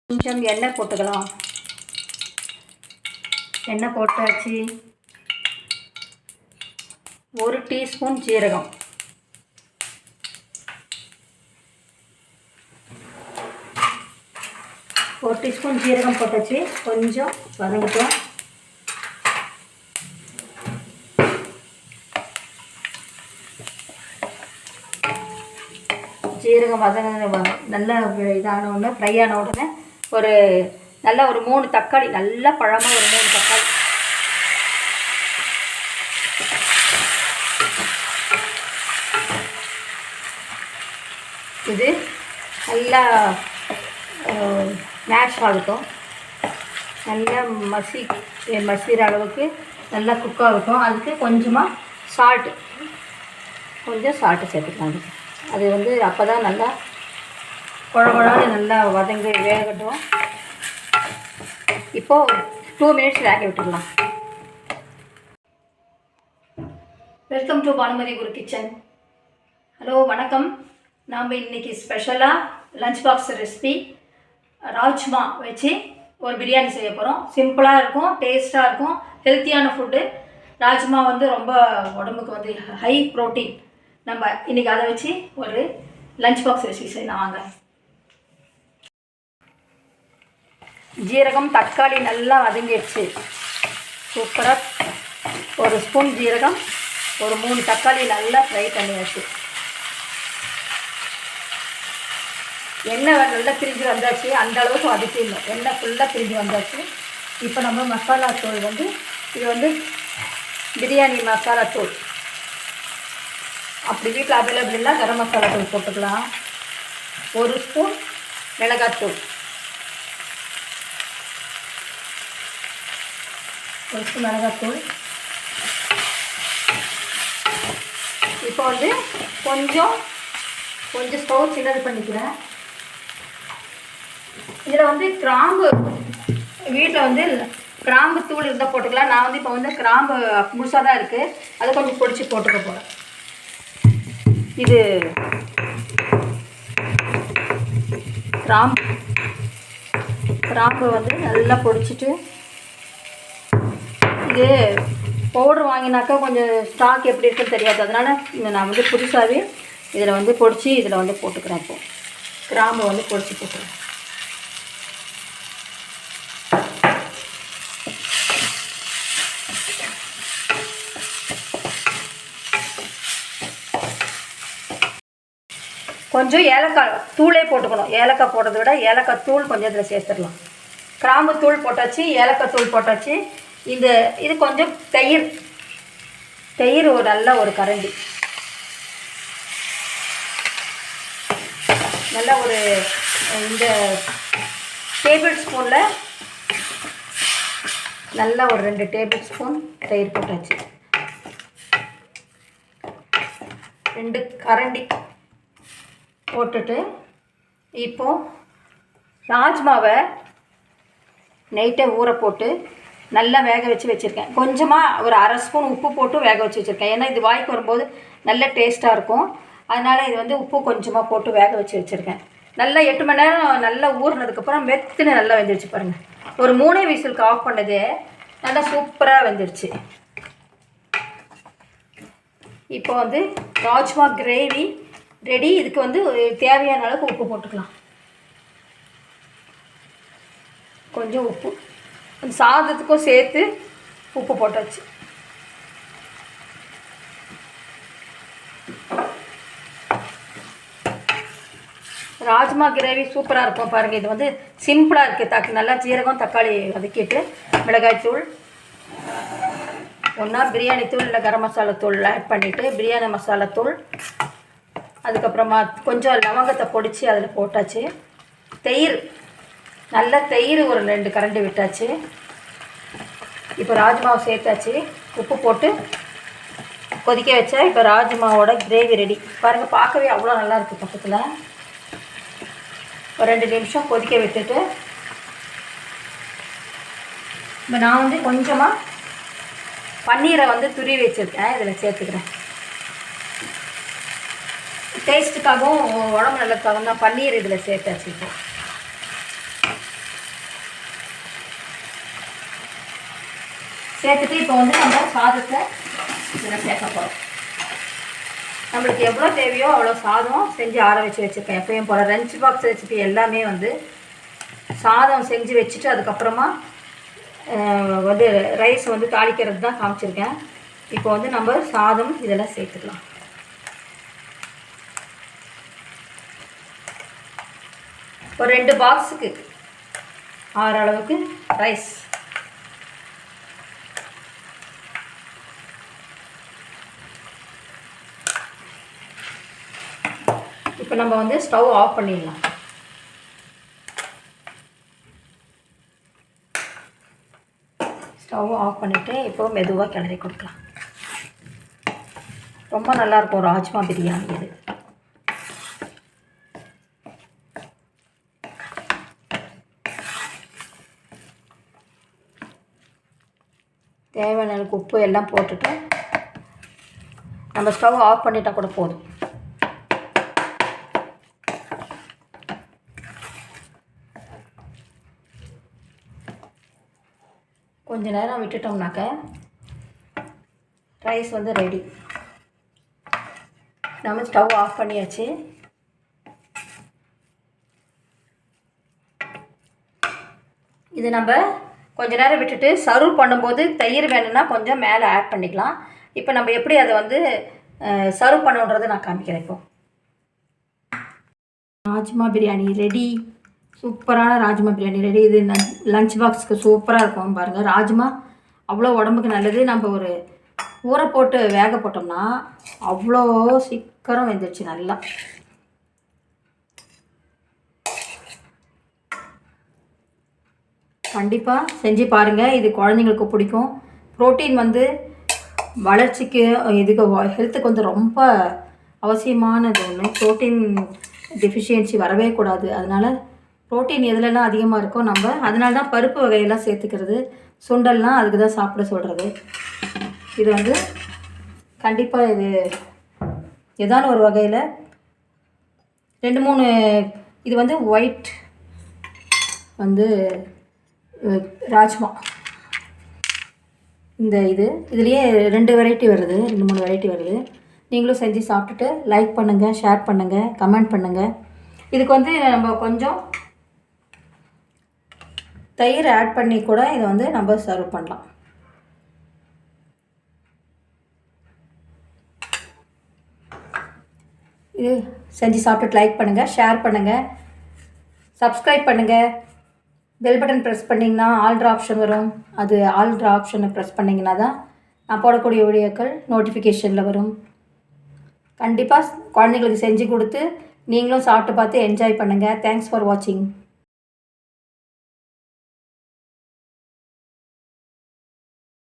கொஞ்சம் எண்ணெய் போட்டுக்கலாம். எண்ணெய் போட்டாச்சு. 1 டீஸ்பூன் ஜீரகம், 1 டீஸ்பூன் ஜீரகம் போட்டாச்சு. கொஞ்சம் வதங்கட்டும். ஜீரகம் நல்லா இதான உடனே ஃப்ரை ஆன உடனே ஒரு 3 தக்காளி, நல்லா பழமாக ஒரு 3 தக்காளி, இது நல்லா மேஷ் ஆகட்டும். நல்லா மசிகிற அளவுக்கு நல்லா குக் ஆகட்டும். அதுக்கு கொஞ்சமாக கொஞ்சம் சால்ட்டு சேர்த்துக்கலாம். அது அப்போ தான் நல்லா குழகுழான்னு நல்லா வதங்கி வேகட்டும். இப்போது 2 மினிட்ஸ் வேக விட்டுடலாம். Welcome to Bhanumathi Guru kitchen. Hello, வணக்கம். நாம் இன்றைக்கி ஸ்பெஷலாக லஞ்ச் பாக்ஸ் ரெசிபி ராஜ்மா வச்சு ஒரு பிரியாணி செய்ய போகிறோம். சிம்பிளாக இருக்கும், டேஸ்ட்டாக இருக்கும், ஹெல்த்தியான ஃபுட்டு. ராஜ்மா ரொம்ப உடம்புக்கு ஹை ப்ரோட்டீன். நம்ம இன்றைக்கி அதை வச்சு ஒரு லஞ்ச் பாக்ஸ் ரெசிபி செய்யலாம். வாங்க. ஜீரகம், தக்காளி நல்லா வதங்கிடுச்சு. சூப்பராக 1 ஸ்பூன் ஜீரகம், ஒரு 3 தக்காளி நல்லா ஃப்ரை பண்ணியாச்சு. எண்ணெய் நல்லா பிரிஞ்சு வந்தாச்சு. அந்த அளவுக்கு வதக்கிடணும். எண்ணெய் ஃபுல்லாக பிரிஞ்சு வந்தாச்சு. இப்போ நம்ம மசாலா தூள் இது பிரியாணி மசாலா தூள். அப்படி வீட்டில் அவைலபிள் இல்லை, கரம் மசாலா தூள் போட்டுக்கலாம். 1 ஸ்பூன் மிளகாத்தூள், 1 ஸ்பூன் மிளகாத்தூள். இப்போ கொஞ்சம் ஸ்டவ் சின்னது பண்ணிக்கிறேன். இதில் கிராம்பு, வீட்டில் கிராம்பு தூள் இருந்தால் போட்டுக்கலாம். நான் இப்போ கிராம்பு முழுசாக தான் இருக்குது, அதை கொஞ்சம் பொடிச்சு போட்டுக்க போகிறேன். இது கிராம்பு நல்லா பொடிச்சிட்டு, இது பவுடர் வாங்கினாக்கா கொஞ்சம் ஸ்டாக் எப்படி இருக்குன்னு தெரியாது. அதனால் நான் புதுசாகவே இதில் பொடிச்சு இதில் போட்டுக்கிறேன். இப்போது கிராம்பு பொடிச்சு போட்டுக்கிறேன். கொஞ்சம் ஏலக்காய் தூளே போட்டுக்கணும். ஏலக்காய் போடுறத விட ஏலக்காய் தூள் கொஞ்சம் இதில் சேர்த்துடலாம். கிராம்பு தூள் போட்டாச்சு, ஏலக்காய் தூள் போட்டாச்சு. இது கொஞ்சம் தயிர் ஒரு கரண்டி, நல்லா இந்த டேபிள் ஸ்பூனில் நல்லா ஒரு 2 டேபிள் ஸ்பூன் தயிர் போட்டாச்சு. 2 கரண்டி போட்டுட்டு, இப்போது ராஜ்மாவை நைட்டை ஊற போட்டு நல்லா வேக வச்சுருக்கேன். கொஞ்சமாக ஒரு 1/2 ஸ்பூன் உப்பு போட்டு வேக வச்சு வச்சுருக்கேன். ஏன்னா இது வாய்க்கு வரும்போது நல்ல டேஸ்ட்டாக இருக்கும். அதனால் இது உப்பு கொஞ்சமாக போட்டு வேக வச்சுருக்கேன். நல்லா 8 மணி நேரம் நல்லா ஊறினதுக்கப்புறம் மெத்துன்னு நல்லா வெந்துருச்சு பாருங்கள். ஒரு 3 விசிலுக்கு ஆஃப் பண்ணதே நல்லா சூப்பராக வெந்துருச்சு. இப்போ ராஜ்மா கிரேவி ரெடி. இதுக்கு தேவையான அளவுக்கு உப்பு போட்டுக்கலாம். கொஞ்சம் உப்பு சாதத்துக்கும் சேர்த்து உப்பு போட்டாச்சு. ராஜ்மா கிரேவி சூப்பராக இருக்கும் பாருங்கள். இது சிம்பிளாக இருக்குது. நல்லா ஜீரகம், தக்காளி வதக்கிட்டு மிளகாய் தூள், ஒன்றா பிரியாணி தூள் இல்லை கரம் மசாலா தூள் ஆட் பண்ணிவிட்டு பிரியாணி மசாலா தூள், அதுக்கப்புறமா கொஞ்சம் லவங்கத்தை பொடிச்சு அதில் போட்டாச்சு. தயிர் ஒரு 2 கரண்டி விட்டாச்சு. இப்போ ராஜ்மாவை சேர்த்தாச்சு. உப்பு போட்டு கொதிக்க வச்சா இப்போ ராஜ்மாவோட கிரேவி ரெடி. பாருங்கள், பார்க்கவே அவ்வளோ நல்லாயிருக்கு. பக்கத்தில் ஒரு 2 நிமிஷம் கொதிக்க விட்டுட்டு, இப்போ நான் கொஞ்சமாக பன்னீரை துருவி வச்சுருக்கேன், இதில் சேர்த்துக்கிறேன். டேஸ்ட்டுக்காகவும் உடம்பு நல்லதுக்காகவும் தான் பன்னீர் இதில் சேர்த்தாச்சு. இப்போ சேர்த்துட்டு இப்போ வந்து நம்ம சாதத்தை இதில் சேர்க்க போகிறோம். நம்மளுக்கு எவ்வளோ தேவையோ அவ்வளோ சாதம் செஞ்சு ஆற வச்சுருக்கேன். எப்பயும் போல் லஞ்ச் பாக்ஸ் ரெசிபி எல்லாமே வந்து சாதம் செஞ்சு வச்சுட்டு அதுக்கப்புறமா வந்து ரைஸ் வந்து தாளிக்கிறது தான் காமிச்சிருக்கேன். இப்போ வந்து நம்ம சாதம் இதெல்லாம் சேர்த்துக்கலாம். ஒரு 2 பாக்ஸுக்கு ஆற அளவுக்கு ரைஸ். இப்போ நம்ம வந்து ஸ்டவ் ஆஃப் பண்ணிடலாம். ஸ்டவ் ஆஃப் பண்ணிவிட்டு இப்போது மெதுவாக கிளறி கொடுக்கலாம். ரொம்ப நல்லாயிருக்கும் ராஜ்மா பிரியாணி இது. தேவையான உப்பு எல்லாம் போட்டுட்டு நம்ம ஸ்டவ் ஆஃப் பண்ணிட்டால் கூட போதும். கொஞ்ச நேரம் விட்டுட்டோம்னாக்க ரைஸ் வந்து ரெடி. நம்ம ஸ்டவ் ஆஃப் பண்ணியாச்சு. இது நம்ம கொஞ்ச நேரம் விட்டுட்டு சர்வ் பண்ணும்போது தயிர் வேணும்னா கொஞ்சம் மேலே ஆட் பண்ணிக்கலாம். இப்போ நம்ம எப்படி அதை வந்து சர்வ் பண்ணுன்றதை நான் காமிக்கிறேன். இப்போ ராஜ்மா பிரியாணி ரெடி. சூப்பரான ராஜ்மா பிரியாணி ரெடி. இது லஞ்ச் பாக்ஸுக்கு சூப்பராக இருக்கும். பாருங்கள், ராஜ்மா அவ்வளோ உடம்புக்கு நல்லது. நம்ம ஒரு ஊற போட்டு வேக போட்டோம்னா அவ்வளோ சீக்கிரம் வெந்துடுச்சு நல்லா. கண்டிப்பாக செஞ்சு பாருங்கள். இது குழந்தைங்களுக்கு பிடிக்கும். ப்ரோட்டீன் வந்து வளர்ச்சிக்கு இதுக்கு ஹெல்த்துக்கு வந்து ரொம்ப அவசியமானது ஒன்று. ப்ரோட்டீன் டெஃபிஷியன்சி வரவே கூடாது. அதனால் ப்ரோட்டீன் எதுலலாம் அதிகமாக இருக்கோ நம்ம அதனால தான் பருப்பு வகையெல்லாம் சேர்த்துக்கிறது. சுண்டல்லாம் அதுக்கு தான் சாப்பிட சொல்கிறது. இது வந்து கண்டிப்பாக இது ஏதான ஒரு வகையில் 2-3 இது வந்து ஒயிட் வந்து ராஜ்மா. இந்த இதுலேயே 2 வெரைட்டி வருது, 2-3 வெரைட்டி வருது. நீங்களும் செஞ்சு சாப்பிட்டுட்டு லைக் பண்ணுங்கள், ஷேர் பண்ணுங்கள், கமெண்ட் பண்ணுங்கள். இதுக்கு வந்து நம்ம கொஞ்சம் தயிர் ஆட் பண்ணி கூட இதை வந்து நம்ம சர்வ் பண்ணலாம். இது செஞ்சு சாப்பிட்டுட்டு லைக் பண்ணுங்கள், ஷேர் பண்ணுங்கள், சப்ஸ்கிரைப் பண்ணுங்கள். பெல் பட்டன் ப்ரெஸ் பண்ணிங்கன்னா ஆல்ட்ரு ஆப்ஷன் வரும். அது ஆல்ட்ரு ஆப்ஷனை ப்ரெஸ் பண்ணிங்கன்னா தான் நான் போடக்கூடிய வீடியோக்கள் நோட்டிஃபிகேஷனில் வரும். கண்டிப்பாக குழந்தைங்களுக்கு செஞ்சு கொடுத்து நீங்களும் சாப்பிட்டு பார்த்து என்ஜாய் பண்ணுங்கள். தேங்க்ஸ் ஃபார் வாட்சிங்.